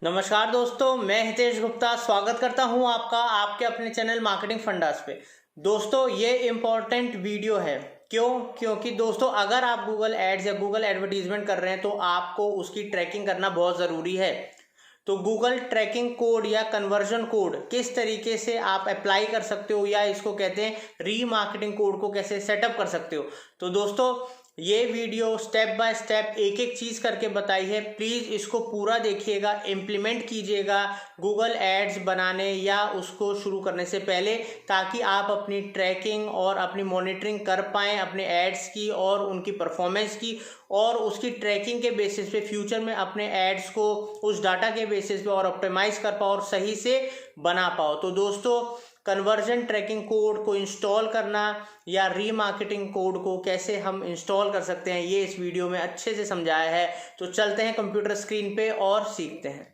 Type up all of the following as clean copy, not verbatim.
नमस्कार दोस्तों, मैं हितेश गुप्ता स्वागत करता हूं आपका आपके अपने चैनल मार्केटिंग फंडास पे। दोस्तों, ये इम्पोर्टेंट वीडियो है। क्योंकि दोस्तों, अगर आप गूगल एड्स या गूगल एडवर्टीजमेंट कर रहे हैं तो आपको उसकी ट्रैकिंग करना बहुत ज़रूरी है। तो गूगल ट्रैकिंग कोड या कन्वर्जन कोड किस तरीके से आप अप्लाई कर सकते हो, या इसको कहते हैं रीमार्केटिंग कोड को कैसे सेटअप कर सकते हो। तो दोस्तों, ये वीडियो स्टेप बाय स्टेप एक एक चीज़ करके बताई है। प्लीज़ इसको पूरा देखिएगा, इम्प्लीमेंट कीजिएगा गूगल एड्स बनाने या उसको शुरू करने से पहले, ताकि आप अपनी ट्रैकिंग और अपनी मॉनिटरिंग कर पाएँ अपने एड्स की और उनकी परफॉर्मेंस की, और उसकी ट्रैकिंग के बेसिस पे फ्यूचर में अपने एड्स को उस डाटा के बेसिस पे और ऑप्टिमाइज कर पाओ और सही से बना पाओ। तो दोस्तों, कन्वर्जन ट्रैकिंग कोड को इंस्टॉल करना या रीमार्केटिंग कोड को कैसे हम इंस्टॉल कर सकते हैं, ये इस वीडियो में अच्छे से समझाया है। तो चलते हैं कंप्यूटर स्क्रीन पे और सीखते हैं।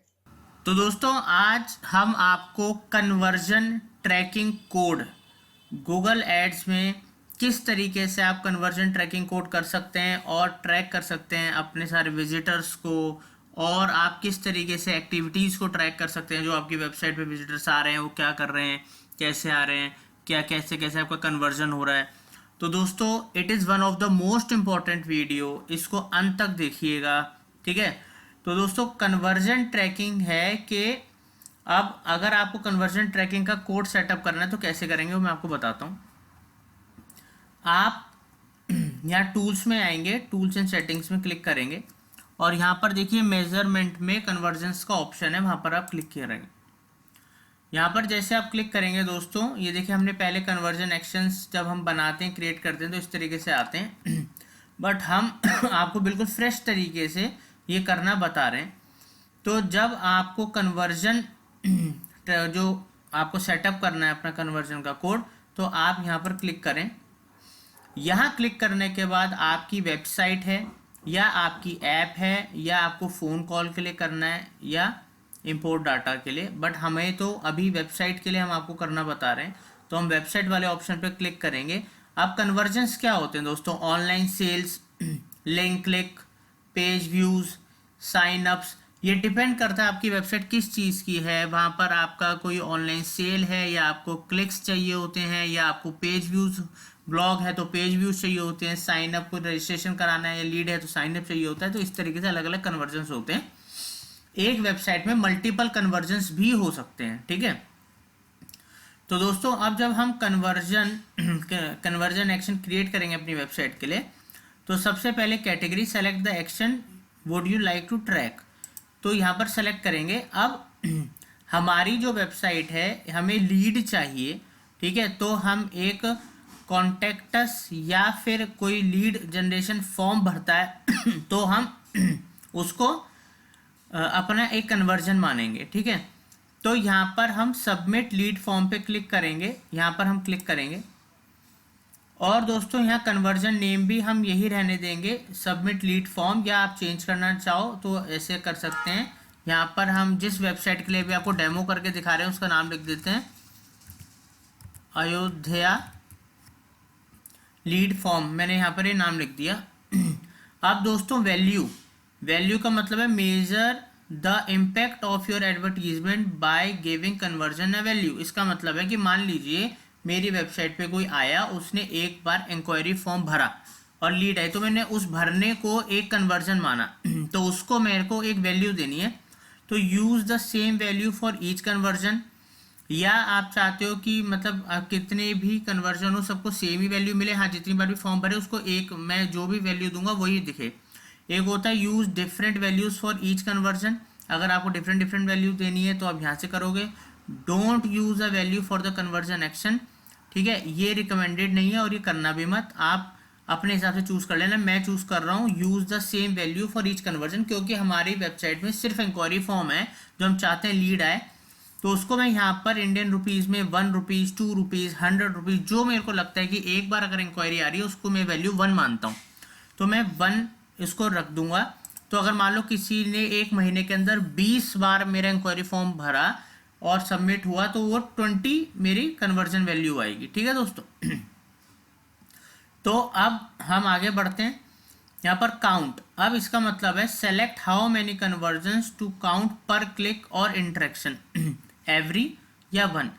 तो दोस्तों, आज हम आपको conversion tracking code Google ads में किस तरीके से आप कन्वर्जन ट्रैकिंग कोड कर सकते हैं और ट्रैक कर सकते हैं अपने सारे विजिटर्स को, और आप किस तरीके से एक्टिविटीज़ को ट्रैक कर सकते हैं जो आपकी वेबसाइट पे विजिटर्स आ रहे हैं, वो क्या कर रहे हैं, कैसे आ रहे हैं, क्या कैसे कैसे आपका कन्वर्जन हो रहा है। तो दोस्तों, it is one of the most important video, इसको अंत तक देखिएगा, ठीक है। तो दोस्तों, कन्वर्जन ट्रैकिंग है कि अब अगर आपको कन्वर्जन ट्रैकिंग का कोड सेटअप करना है तो कैसे करेंगे वो मैं आपको बताता हूँ। आप यहाँ टूल्स में आएंगे, टूल्स एंड सेटिंग्स में क्लिक करेंगे और यहाँ पर देखिए मेजरमेंट में कन्वर्जेंस का ऑप्शन है, वहाँ पर आप क्लिक करेंगे। यहाँ पर जैसे आप क्लिक करेंगे दोस्तों, ये देखिए हमने पहले कन्वर्जन एक्शंस जब हम बनाते हैं, क्रिएट करते हैं तो इस तरीके से आते हैं बट हम आपको बिल्कुल फ्रेश तरीके से ये करना बता रहे हैं। तो जब आपको कन्वर्जन जो आपको सेटअप करना है अपना कन्वर्जन का कोड, तो आप यहाँ पर क्लिक करें। यहाँ क्लिक करने के बाद आपकी वेबसाइट है या आपकी ऐप है या आपको फ़ोन कॉल के लिए करना है या इंपोर्ट डाटा के लिए, बट हमें तो अभी वेबसाइट के लिए हम आपको करना बता रहे हैं, तो हम वेबसाइट वाले ऑप्शन पर क्लिक करेंगे। अब कन्वर्जन्स क्या होते हैं दोस्तों? Online sales, link click, page views, sign ups. ये डिपेंड करता है आपकी वेबसाइट किस चीज़ की है। वहाँ पर आपका कोई ऑनलाइन सेल है या आपको क्लिक्स चाहिए होते हैं या आपको पेज व्यूज़, ब्लॉग है तो पेज व्यूज़ चाहिए होते हैं, साइन अप को रजिस्ट्रेशन कराना है या लीड है तो साइन अप चाहिए होता है। तो इस तरीके से अलग अलग कन्वर्जन्स होते हैं। एक वेबसाइट में मल्टीपल कन्वर्जन्स भी हो सकते हैं, ठीक है। तो दोस्तों, अब जब हम कन्वर्जन एक्शन क्रिएट करेंगे अपनी वेबसाइट के लिए, तो सबसे पहले category select the action would you like to track, तो यहाँ पर सेलेक्ट करेंगे। अब हमारी जो वेबसाइट है, हमें लीड चाहिए, ठीक है। तो हम एक कॉन्टेक्टस या फिर कोई लीड जनरेशन फॉर्म भरता है तो हम उसको अपना एक कन्वर्जन मानेंगे, ठीक है। तो यहाँ पर हम सबमिट लीड फॉर्म पे क्लिक करेंगे, यहाँ पर हम क्लिक करेंगे और दोस्तों यहाँ कन्वर्जन नेम भी हम यही रहने देंगे, सबमिट लीड फॉर्म, या आप चेंज करना चाहो तो ऐसे कर सकते हैं। यहाँ पर हम जिस वेबसाइट के लिए भी आपको डेमो करके दिखा रहे हैं उसका नाम लिख देते हैं, अयोध्या लीड फॉर्म, मैंने यहाँ पर ये नाम लिख दिया। अब दोस्तों, वैल्यू का मतलब है measure the impact of your advertisement by giving conversion a value. इसका मतलब है कि मान लीजिए मेरी वेबसाइट पे कोई आया, उसने एक बार इंक्वायरी फॉर्म भरा और लीड है, तो मैंने उस भरने को एक कन्वर्जन माना तो उसको मेरे को एक वैल्यू देनी है। तो use the same value for each conversion, या आप चाहते हो कि मतलब आप कितने भी कन्वर्जन हो सबको सेम ही वैल्यू मिले, हाँ जितनी बार भी फॉर्म भरे उसको एक, मैं जो भी वैल्यू दूंगा वही दिखे। एक होता है use different values for each conversion, अगर आपको डिफरेंट वैल्यू देनी है तो आप यहाँ से करोगे। Don't use a value for the conversion action, ठीक है, ये रिकमेंडेड नहीं है और ये करना भी मत, आप अपने हिसाब से चूज़ कर लेना। मैं चूज़ कर रहा हूँ use the same value for each conversion, क्योंकि हमारी वेबसाइट में सिर्फ इंक्वायरी फॉर्म है, जो हम चाहते हैं लीड आए, तो उसको मैं यहाँ पर इंडियन रुपीज़ में 1 रुपीज़, 2 रुपीज़, 100 रुपीज़, जो मेरे को लगता है कि एक बार अगर इंक्वायरी आ रही है उसको मैं वैल्यू 1 मानता हूँ, तो मैं 1 इसको रख दूंगा। तो अगर मान लो किसी ने एक महीने के अंदर 20 बार मेरा इंक्वायरी फॉर्म भरा और सबमिट हुआ, तो वो 20 मेरी कन्वर्जन वैल्यू आएगी, ठीक है दोस्तों। तो अब हम आगे बढ़ते हैं। यहाँ पर काउंट, अब इसका मतलब है select how many conversions to count पर क्लिक और इंटरेक्शन, एवरी या वन।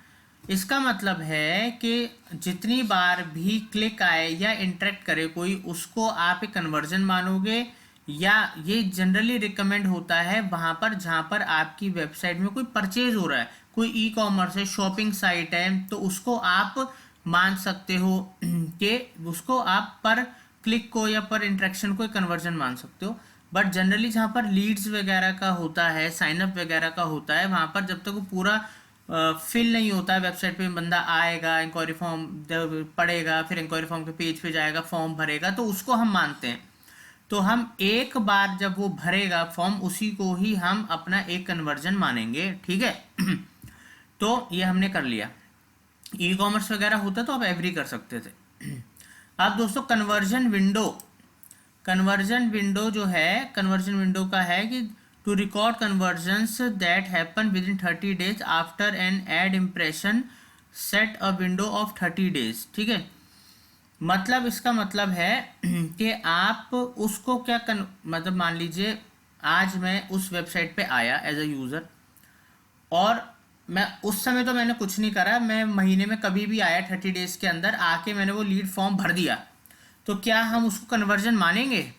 इसका मतलब है कि जितनी बार भी क्लिक आए या इंटरेक्ट करे कोई, उसको आप एक कन्वर्जन मानोगे, या ये जनरली रिकमेंड होता है वहाँ पर जहाँ पर आपकी वेबसाइट में कोई परचेज हो रहा है, कोई ई कॉमर्स है, शॉपिंग साइट है, तो उसको आप मान सकते हो कि उसको आप पर क्लिक को या पर इंटरेक्शन को कन्वर्जन मान सकते हो। बट जनरली जहाँ पर लीड्स वगैरह का होता है, साइनअप वगैरह का होता है, वहाँ पर जब तक वो पूरा फिल नहीं होता है वेबसाइट पे, बंदा आएगा, इंक्वायरी फॉर्म पढ़ेगा, फिर इंक्वायरी फॉर्म के पेज पे जाएगा, फॉर्म भरेगा, तो उसको हम मानते हैं। तो हम एक बार जब वो भरेगा फॉर्म, उसी को ही हम अपना एक कन्वर्जन मानेंगे, ठीक है। तो ये हमने कर लिया। ई कॉमर्स वगैरह होता तो आप एवरी कर सकते थे। अब दोस्तों कन्वर्जन विंडो जो है, कन्वर्जन विंडो का है कि to record conversions that happen within 30 days after an ad impression set a window of 30 days, ठीक है। मतलब इसका मतलब है कि आप उसको क्या मतलब मान लीजिए आज मैं उस वेबसाइट पे आया एज अ यूज़र, और मैं उस समय तो मैंने कुछ नहीं करा, मैं महीने में कभी भी आया 30 डेज के अंदर आके मैंने वो लीड फॉर्म भर दिया, तो क्या हम उसको कन्वर्जन मानेंगे?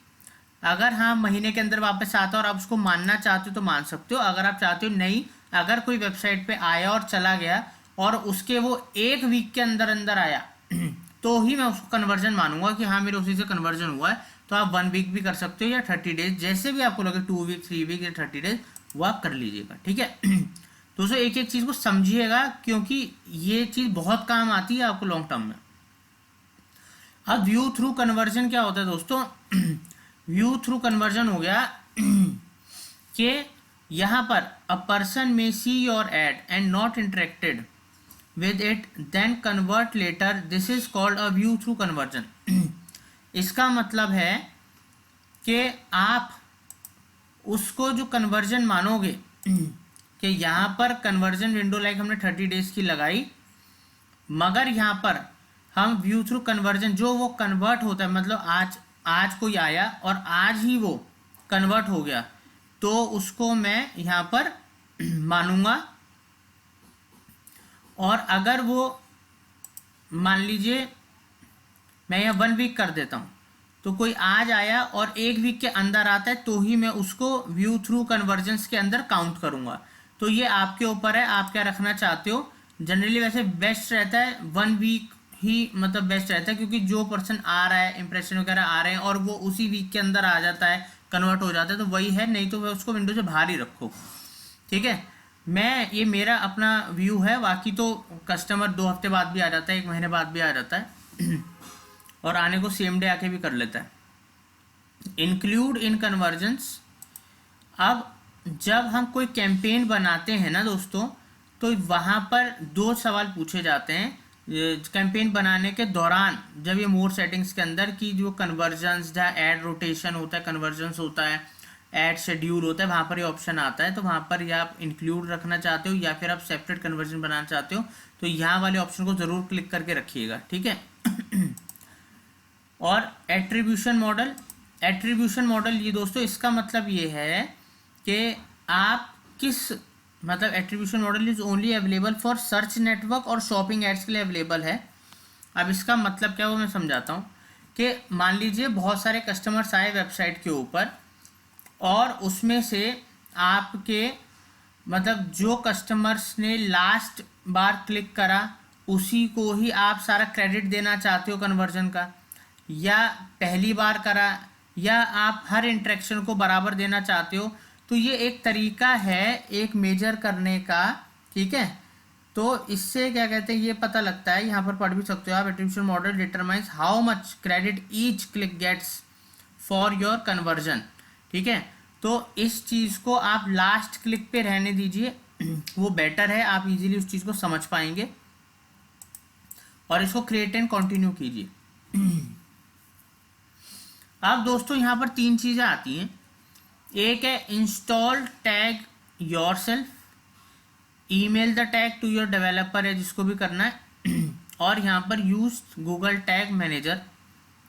अगर हाँ महीने के अंदर वापस आता और आप उसको मानना चाहते हो तो मान सकते हो। अगर आप चाहते हो नहीं, अगर कोई वेबसाइट पे आया और चला गया और उसके वो एक वीक के अंदर अंदर आया तो ही मैं उसको कन्वर्जन मानूंगा कि हाँ मेरे उसी से कन्वर्जन हुआ है। तो आप 1 वीक भी कर सकते हो या 30 डेज, जैसे भी आपको लगे, 2 वीक, 3 वीक या 30 डेज, वो आप कर लीजिएगा, ठीक है। दोस्तों एक एक चीज़ को समझिएगा क्योंकि ये चीज़ बहुत काम आती है आपको लॉन्ग टर्म में। अब व्यू थ्रू कन्वर्जन क्या होता है दोस्तों? व्यू थ्रू कन्वर्जन हो गया कि यहाँ पर अ पर्सन में see your add and not interacted with it then convert later, this is called a view through conversion। इसका मतलब है कि आप उसको जो कन्वर्जन मानोगे कि यहाँ पर कन्वर्जन विंडो लाइक हमने 30 डेज की लगाई, मगर यहाँ पर हम व्यू थ्रू कन्वर्जन जो वो कन्वर्ट होता है, मतलब आज कोई आया और आज ही वो कन्वर्ट हो गया, तो उसको मैं यहाँ पर मानूंगा। और अगर वो मान लीजिए मैं यहाँ 1 वीक कर देता हूँ, तो कोई आज आया और 1 वीक के अंदर आता है, तो ही मैं उसको व्यू थ्रू कन्वर्जन्स के अंदर काउंट करूँगा। तो ये आपके ऊपर है, आप क्या रखना चाहते हो। जनरली वैसे बेस्ट रहता है 1 वीक ही, मतलब बेस्ट रहता है, क्योंकि जो पर्सन आ रहा है, इंप्रेशन वगैरह आ रहे हैं और वो उसी वीक के अंदर आ जाता है, कन्वर्ट हो जाता है, तो वही है। नहीं तो वह उसको विंडो से बाहर ही रखो, ठीक है। मैं ये मेरा अपना व्यू है, बाकी तो कस्टमर 2 हफ्ते बाद भी आ जाता है, 1 महीने बाद भी आ जाता है और आने को सेम डे आके भी कर लेता है। इंक्लूड इन कन्वर्जन्स, अब जब हम कोई कैंपेन बनाते हैं ना दोस्तों, तो वहाँ पर 2 सवाल पूछे जाते हैं कैंपेन बनाने के दौरान, जब ये मोर सेटिंग्स के अंदर की जो कन्वर्जन्स, जहाँ ऐड रोटेशन होता है, कन्वर्जन्स होता है, ऐड शेड्यूल होता है, वहाँ पर ये ऑप्शन आता है। तो वहाँ पर या आप इंक्लूड रखना चाहते हो या फिर आप सेपरेट कन्वर्जन बनाना चाहते हो, तो यहाँ वाले ऑप्शन को ज़रूर क्लिक करके रखिएगा, ठीक है। और एट्रीब्यूशन मॉडल ये दोस्तों इसका मतलब ये है कि आप किस, मतलब attribution model is only available for search network और शॉपिंग एड्स के लिए अवेलेबल है। अब इसका मतलब क्या वो मैं समझाता हूँ कि मान लीजिए बहुत सारे कस्टमर्स आए वेबसाइट के ऊपर और उसमें से आपके, मतलब जो कस्टमर्स ने लास्ट बार क्लिक करा उसी को ही आप सारा क्रेडिट देना चाहते हो कन्वर्जन का, या पहली बार करा, या आप हर इंटरेक्शन को बराबर देना चाहते हो। तो ये एक तरीका है एक मेजर करने का, ठीक है। तो इससे क्या कहते हैं ये पता लगता है, यहाँ पर पढ़ भी सकते हो आप, attribution model determines how much credit each click gets for your conversion, ठीक है। तो इस चीज़ को आप लास्ट क्लिक पे रहने दीजिए, वो बेटर है, आप इजीली उस चीज़ को समझ पाएंगे। और इसको क्रिएट एंड कंटिन्यू कीजिए। अब दोस्तों यहाँ पर 3 चीज़ें आती हैं। एक है install tag yourself, email the tag to your developer है जिसको भी करना है, और यहाँ पर यूज गूगल टैग मैनेजर,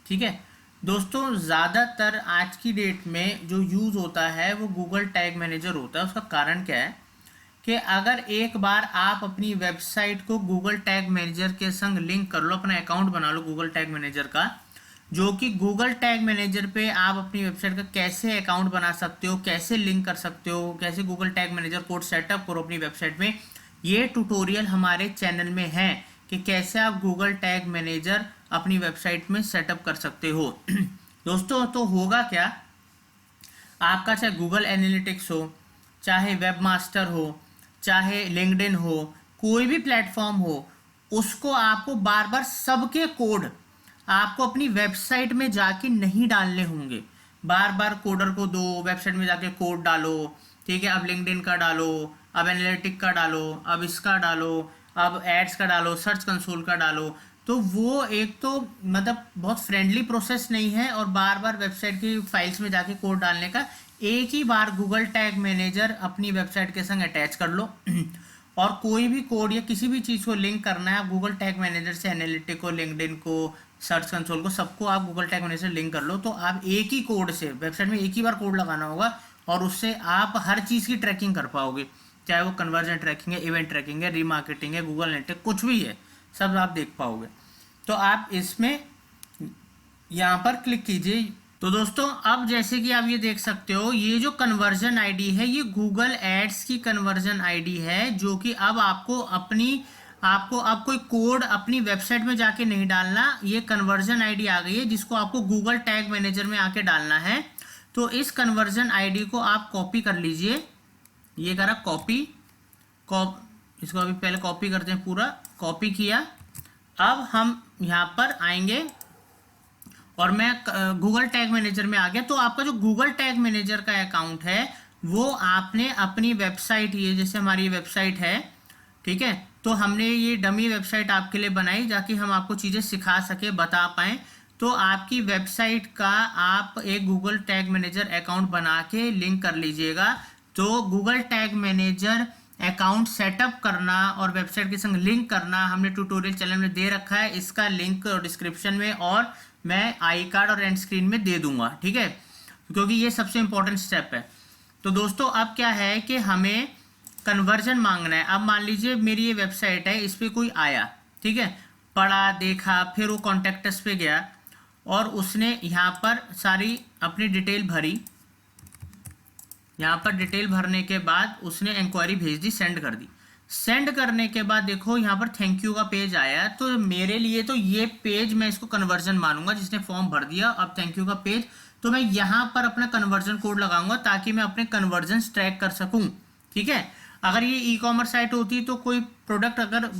ठीक है। दोस्तों ज़्यादातर आज की डेट में जो यूज़ होता है वो गूगल टैग मैनेजर होता है। उसका कारण क्या है कि अगर एक बार आप अपनी वेबसाइट को गूगल टैग मैनेजर के संग लिंक कर लो, अपना अकाउंट बना लो गूगल टैग मैनेजर का, जो कि गूगल टैग मैनेजर पे आप अपनी वेबसाइट का कैसे अकाउंट बना सकते हो, कैसे लिंक कर सकते हो, कैसे Google tag manager code setup करो अपनी वेबसाइट में, ये ट्यूटोरियल हमारे चैनल में है कि कैसे आप गूगल टैग मैनेजर अपनी वेबसाइट में सेटअप कर सकते हो। दोस्तों तो होगा क्या, आपका चाहे गूगल एनालिटिक्स हो, चाहे वेबमास्टर हो, चाहे लिंक्डइन हो, कोई भी प्लेटफॉर्म हो, उसको आपको बार बार सबके कोड आपको अपनी वेबसाइट में जाके नहीं डालने होंगे। बार बार कोडर को दो, वेबसाइट में जाके कोड डालो, ठीक है, अब लिंक्डइन का डालो, अब एनालिटिक का डालो, अब इसका डालो, अब एड्स का डालो, सर्च कंसोल का डालो। तो वो एक तो मतलब बहुत फ्रेंडली प्रोसेस नहीं है, और बार बार वेबसाइट की फाइल्स में जाके कोड डालने का। एक ही बार गूगल टैग मैनेजर अपनी वेबसाइट के संग अटैच कर लो और कोई भी कोड या किसी भी चीज़ को लिंक करना है, गूगल टैग मैनेजर से एनालिटिक को, लिंक्डइन को, सर्च कंसोल को, सबको आप गूगल टैग मैनेजर से लिंक कर लो। तो आप एक ही कोड से वेबसाइट में एक ही बार कोड लगाना होगा और उससे आप हर चीज़ की ट्रैकिंग कर पाओगे, चाहे वो कन्वर्जन ट्रैकिंग है, इवेंट ट्रैकिंग है, रीमार्केटिंग है, गूगल एनालिटिक्स कुछ भी है, सब आप देख पाओगे। तो आप इसमें यहाँ पर क्लिक कीजिए। तो दोस्तों अब जैसे कि आप ये देख सकते हो, ये जो कन्वर्जन आईडी है ये गूगल एड्स की कन्वर्जन आईडी है, जो कि अब आपको अब कोई कोड अपनी वेबसाइट में जाके नहीं डालना। ये कन्वर्जन आईडी आ गई है जिसको आपको गूगल टैग मैनेजर में आके डालना है। तो इस कन्वर्जन आईडी को आप कॉपी कर लीजिए। ये करा कॉपी, इसको अभी पहले कॉपी करते हैं, पूरा कॉपी किया। अब हम यहाँ पर आएंगे और मैं गूगल टैग मैनेजर में आ गया। तो आपका जो गूगल टैग मैनेजर का अकाउंट है वो आपने अपनी वेबसाइट, ये जैसे हमारी वेबसाइट है, ठीक है, तो हमने ये डमी वेबसाइट आपके लिए बनाई ताकि हम आपको चीज़ें सिखा सके, बता पाएँ। तो आपकी वेबसाइट का आप एक गूगल टैग मैनेजर अकाउंट बना के लिंक कर लीजिएगा। तो Google tag manager account setup करना और वेबसाइट के संग लिंक करना हमने ट्यूटोरियल चैनल में दे रखा है, इसका लिंक डिस्क्रिप्शन में और मैं आई कार्ड और एंड स्क्रीन में दे दूंगा, ठीक है, क्योंकि ये सबसे इंपॉर्टेंट स्टेप है। तो दोस्तों अब क्या है कि हमें कन्वर्जन मांगना है। अब मान लीजिए मेरी ये वेबसाइट है, इस पर कोई आया, ठीक है, पढ़ा, देखा, फिर वो कॉन्टेक्ट्स पे गया और उसने यहाँ पर सारी अपनी डिटेल भरी। यहाँ पर डिटेल भरने के बाद उसने इंक्वायरी भेज दी, सेंड कर दी। सेंड करने के बाद देखो यहाँ पर थैंक यू का पेज आया। तो मेरे लिए तो ये पेज मैं इसको कन्वर्जन मानूंगा, जिसने फॉर्म भर दिया। अब थैंक यू का पेज, तो मैं यहाँ पर अपना कन्वर्जन कोड लगाऊंगा ताकि मैं अपने कन्वर्जन ट्रैक कर सकूं, ठीक है। अगर ये ई कॉमर्स साइट होती तो कोई प्रोडक्ट अगर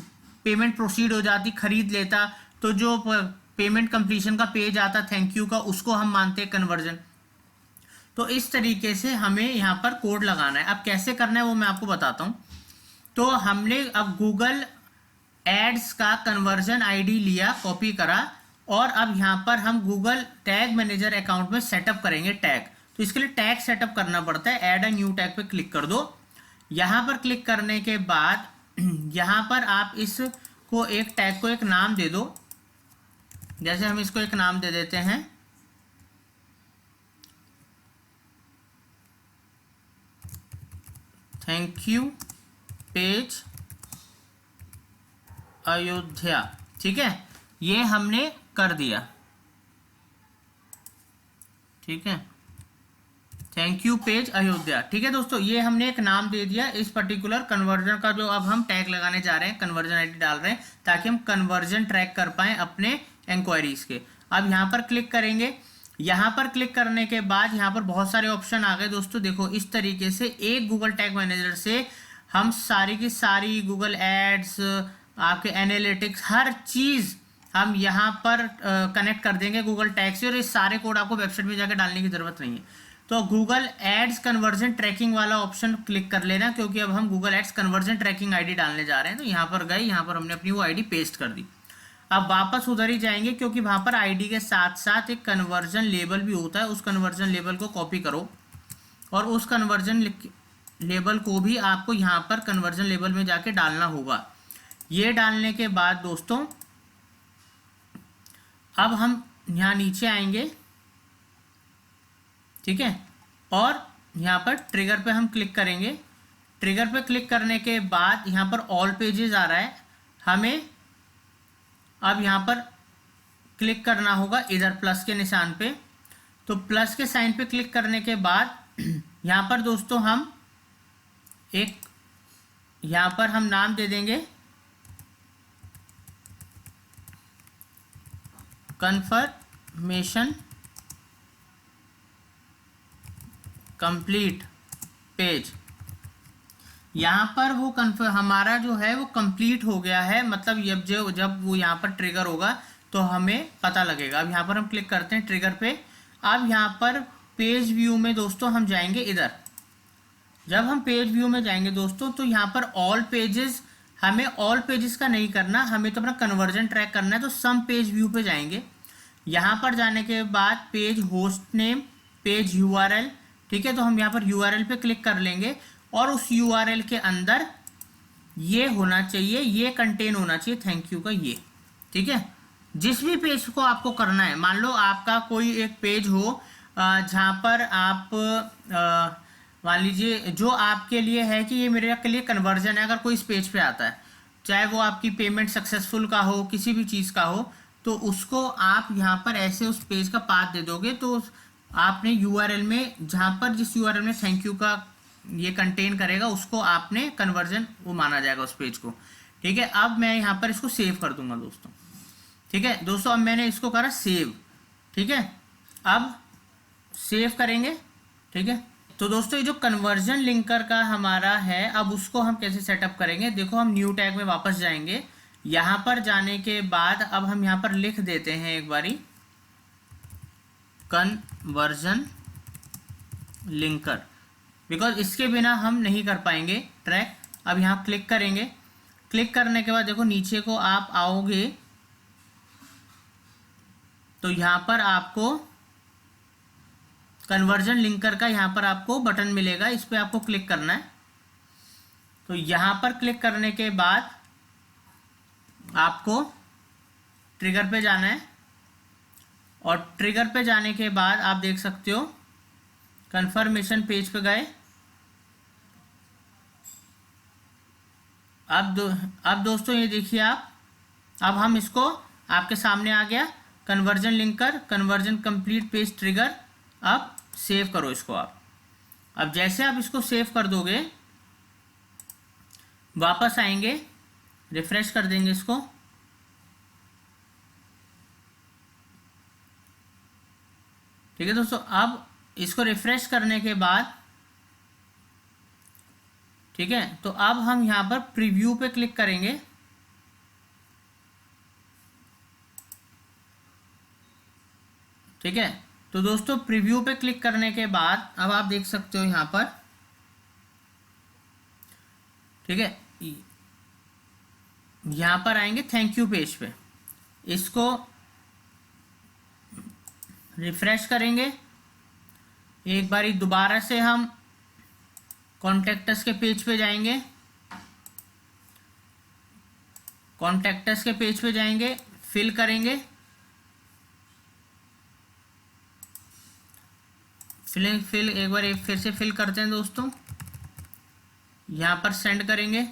पेमेंट प्रोसीड हो जाती, खरीद लेता, तो जो पेमेंट कंप्लीशन का पेज आता थैंक यू का, उसको हम मानते हैं कन्वर्जन। तो इस तरीके से हमें यहाँ पर कोड लगाना है। अब कैसे करना है वो मैं आपको बताता हूँ। तो हमने अब गूगल एड्स का कन्वर्जन आईडी लिया, कॉपी करा, और अब यहाँ पर हम गूगल टैग मैनेजर अकाउंट में सेटअप करेंगे टैग। तो इसके लिए टैग सेटअप करना पड़ता है। ऐड अ न्यू टैग पे क्लिक कर दो। यहाँ पर क्लिक करने के बाद यहाँ पर आप इसको एक टैग को एक नाम दे दो। जैसे हम इसको एक नाम दे देते हैं थैंक यू पेज अयोध्या, ठीक है, ये हमने कर दिया, ठीक है, थैंक यू पेज अयोध्या, ठीक है दोस्तों, ये हमने एक नाम दे दिया इस पर्टिकुलर कन्वर्जन का। जो अब हम टैग लगाने जा रहे हैं, कन्वर्जन आईडी डाल रहे हैं ताकि हम कन्वर्जन ट्रैक कर पाएं अपने इंक्वायरीज के। अब यहाँ पर क्लिक करेंगे। यहाँ पर क्लिक करने के बाद यहाँ पर बहुत सारे ऑप्शन आ गए दोस्तों। देखो इस तरीके से एक गूगल टैग मैनेजर से हम सारी की सारी गूगल एड्स, आपके एनालिटिक्स, हर चीज़ हम यहाँ पर कनेक्ट कर देंगे गूगल टैग से, और ये सारे कोड आपको वेबसाइट में जाकर डालने की ज़रूरत नहीं है। तो गूगल एड्स कन्वर्जन ट्रैकिंग वाला ऑप्शन क्लिक कर लेना, क्योंकि अब हम Google ads conversion tracking ID डालने जा रहे हैं। तो यहाँ पर गए, यहाँ पर हमने अपनी वो आईडी पेस्ट कर दी। अब वापस उधर ही जाएंगे, क्योंकि वहाँ पर आईडी के साथ साथ एक कन्वर्जन लेबल भी होता है। उस कन्वर्जन लेबल को कॉपी करो और उस कन्वर्जन लेबल को भी आपको यहाँ पर कन्वर्जन लेबल में जाके डालना होगा। ये डालने के बाद दोस्तों अब हम यहाँ नीचे आएंगे। ठीक है। और यहाँ पर ट्रिगर पे हम क्लिक करेंगे। ट्रिगर पे क्लिक करने के बाद यहाँ पर ऑल पेजेस आ रहा है, हमें अब यहाँ पर क्लिक करना होगा इधर प्लस के निशान पे। तो प्लस के साइन पे क्लिक करने के बाद यहाँ पर दोस्तों हम एक यहाँ पर हम नाम दे देंगे कन्फर्मेशन कंप्लीट पेज। यहाँ पर वो हमारा जो है वो कंप्लीट हो गया है, मतलब जब वो यहाँ पर ट्रिगर होगा तो हमें पता लगेगा। अब यहाँ पर हम क्लिक करते हैं ट्रिगर पे। अब यहाँ पर पेज व्यू में दोस्तों हम जाएंगे इधर। जब हम पेज व्यू में जाएंगे दोस्तों तो यहाँ पर ऑल पेजेस, हमें ऑल पेजेस का नहीं करना, हमें तो अपना कन्वर्जन ट्रैक करना है। तो सम पेज व्यू पे जाएंगे। यहाँ पर जाने के बाद page host name, page URL, ठीक है। तो हम यहाँ पर यूआरएल पे क्लिक कर लेंगे और उस यूआरएल के अंदर ये होना चाहिए, ये कंटेन होना चाहिए थैंक यू का ये, ठीक है। जिस भी पेज को आपको करना है, मान लो आपका कोई एक पेज हो जहाँ पर आप मान लीजिए जो आपके लिए है कि ये मेरे के लिए कन्वर्जन है, अगर कोई इस पेज पे आता है, चाहे वो आपकी पेमेंट सक्सेसफुल का हो, किसी भी चीज़ का हो, तो उसको आप यहाँ पर ऐसे उस पेज का पाथ दे दोगे। तो आपने यूआरएल में जहाँ पर जिस यूआरएल में थैंक यू का ये कंटेन करेगा उसको आपने कन्वर्जन वो माना जाएगा उस पेज को, ठीक है। अब मैं यहाँ पर इसको सेव कर दूंगा दोस्तों, ठीक है। दोस्तों अब मैंने इसको करा सेव, ठीक है। अब सेव करेंगे, ठीक है। तो दोस्तों ये जो कन्वर्जन लिंकर का हमारा है, अब उसको हम कैसे सेटअप करेंगे, देखो हम न्यू टैग में वापस जाएंगे। यहाँ पर जाने के बाद अब हम यहाँ पर लिख देते हैं एक बारी कन्वर्जन लिंकर, बिकॉज इसके बिना हम नहीं कर पाएंगे ट्रैक। अब यहाँ क्लिक करेंगे। क्लिक करने के बाद देखो नीचे को आप आओगे तो यहाँ पर आपको कन्वर्जन लिंकर का यहाँ पर आपको बटन मिलेगा, इस पर आपको क्लिक करना है। तो यहाँ पर क्लिक करने के बाद आपको ट्रिगर पे जाना है और ट्रिगर पे जाने के बाद आप देख सकते हो कंफर्मेशन पेज पे गए। अब दोस्तों ये देखिए आप, अब हम इसको आपके सामने आ गया conversion linker, conversion complete page trigger. अब सेव करो इसको आप। अब जैसे आप इसको सेव कर दोगे, वापस आएंगे, रिफ्रेश कर देंगे इसको, ठीक है दोस्तों। अब इसको रिफ्रेश करने के बाद, ठीक है, तो अब हम यहां पर प्रीव्यू पे क्लिक करेंगे। ठीक है, तो दोस्तों प्रीव्यू पे क्लिक करने के बाद अब आप देख सकते हो यहां पर, ठीक है, यहां पर आएंगे थैंक यू पेज पे, इसको रिफ्रेश करेंगे। एक बारी दोबारा से हम कॉन्टैक्टस के पेज पे जाएंगे, कॉन्टैक्टस के पेज पे जाएंगे, फिल करेंगे, फिल एक बार फिर से फिल करते हैं दोस्तों, यहाँ पर सेंड करेंगे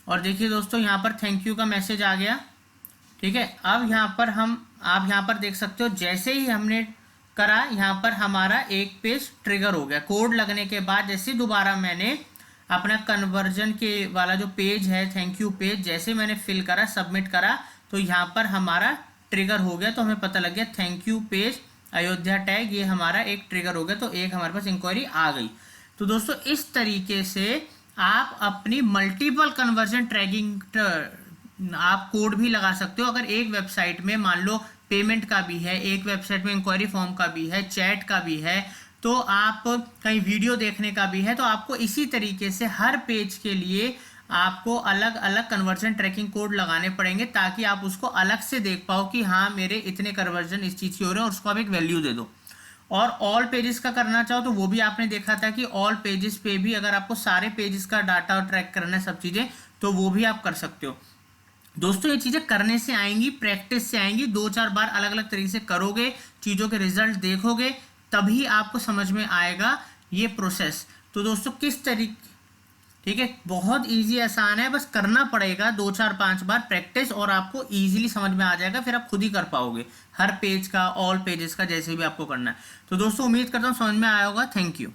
और देखिए दोस्तों यहाँ पर थैंक यू का मैसेज आ गया। ठीक है, अब यहाँ पर आप यहाँ पर देख सकते हो जैसे ही हमने करा यहाँ पर हमारा एक पेज ट्रिगर हो गया। कोड लगने के बाद जैसे दोबारा मैंने अपना कन्वर्जन के वाला जो पेज है थैंक यू पेज, जैसे मैंने फिल करा, सबमिट करा, तो यहाँ पर हमारा ट्रिगर हो गया। तो हमें पता लग गया thank you page Ayodhya tag, ये हमारा एक ट्रिगर हो गया। तो एक हमारे पास इंक्वायरी आ गई। तो दोस्तों इस तरीके से आप अपनी मल्टीपल कन्वर्जन ट्रैकिंग आप कोड भी लगा सकते हो। अगर एक वेबसाइट में मान लो पेमेंट का भी है, एक वेबसाइट में इंक्वायरी फॉर्म का भी है, चैट का भी है, तो आप कहीं वीडियो देखने का भी है, तो आपको इसी तरीके से हर पेज के लिए आपको अलग अलग कन्वर्जन ट्रैकिंग कोड लगाने पड़ेंगे ताकि आप उसको अलग से देख पाओ कि हाँ मेरे इतने कन्वर्जन इस चीज़ के हो रहे हैं और उसको आप एक वैल्यू दे दो। और ऑल पेजेस का करना चाहो तो वो भी आपने देखा था कि ऑल पेजेस पे भी अगर आपको सारे पेजेस का डाटा और ट्रैक करना है सब चीज़ें, तो वो भी आप कर सकते हो। दोस्तों ये चीज़ें करने से आएंगी, प्रैक्टिस से आएंगी। 2-4 बार अलग अलग तरीके से करोगे, चीज़ों के रिजल्ट देखोगे, तभी आपको समझ में आएगा ये प्रोसेस। तो दोस्तों किस तरीके, ठीक है, बहुत इजी आसान है, बस करना पड़ेगा 2 4 5 बार प्रैक्टिस और आपको इजीली समझ में आ जाएगा, फिर आप खुद ही कर पाओगे हर पेज का, ऑल पेजेस का, जैसे भी आपको करना है। तो दोस्तों उम्मीद करता हूँ समझ में आया होगा। Thank you.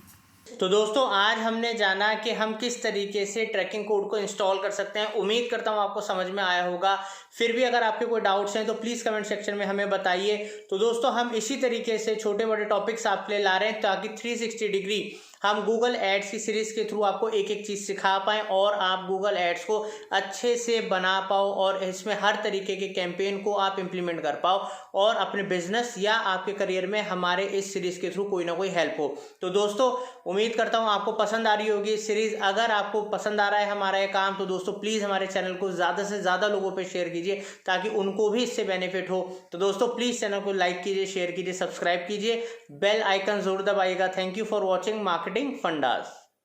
तो दोस्तों आज हमने जाना कि हम किस तरीके से ट्रैकिंग कोड को इंस्टॉल कर सकते हैं। उम्मीद करता हूँ आपको समझ में आया होगा। फिर भी अगर आपके कोई डाउट्स हैं तो प्लीज़ कमेंट सेक्शन में हमें बताइए। तो दोस्तों हम इसी तरीके से छोटे बड़े टॉपिक्स आपके लिए ला रहे हैं ताकि 360 डिग्री हम गूगल एड्स की सीरीज के थ्रू आपको एक एक चीज़ सिखा पाएँ और आप गूगल एड्स को अच्छे से बना पाओ और इसमें हर तरीके के कैंपेन को आप इम्प्लीमेंट कर पाओ और अपने बिजनेस या आपके करियर में हमारे इस सीरीज़ के थ्रू कोई ना कोई हेल्प हो। तो दोस्तों उम्मीद करता हूँ आपको पसंद आ रही होगी इस सीरीज़। अगर आपको पसंद आ रहा है हमारा ये काम तो दोस्तों प्लीज़ हमारे चैनल को ज़्यादा से ज़्यादा लोगों पे शेयर कीजिए ताकि उनको भी इससे बेनिफिट हो। तो दोस्तों प्लीज़ चैनल को लाइक कीजिए, शेयर कीजिए, सब्सक्राइब कीजिए, बेल आइकन ज़रूर दबाइएगा। Thank you for watching Marketing fundas.